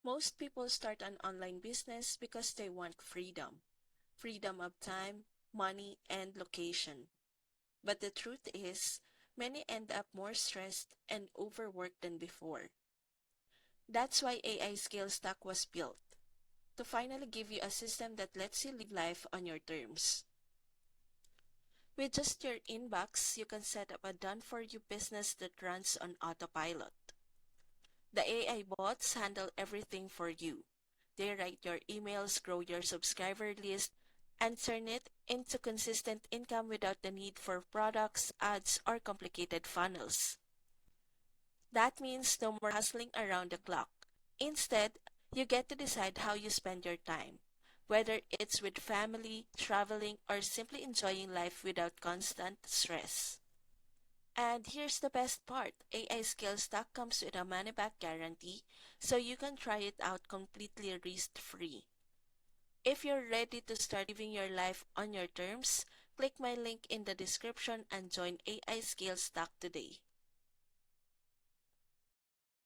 Most people start an online business because they want freedom. Freedom of time, money, and location. But the truth is, many end up more stressed and overworked than before. That's why AI Scale Stack was built, to finally give you a system that lets you live life on your terms. With just your inbox, you can set up a done-for-you business that runs on autopilot. The AI bots handle everything for you. They write your emails, grow your subscriber list, and turn it into consistent income without the need for products, ads, or complicated funnels. That means no more hustling around the clock. Instead, you get to decide how you spend your time, whether it's with family, traveling, or simply enjoying life without constant stress. And here's the best part, AI Skill Stack comes with a money back guarantee, so you can try it out completely risk free. If you're ready to start living your life on your terms, click my link in the description and join AI Skill Stack today.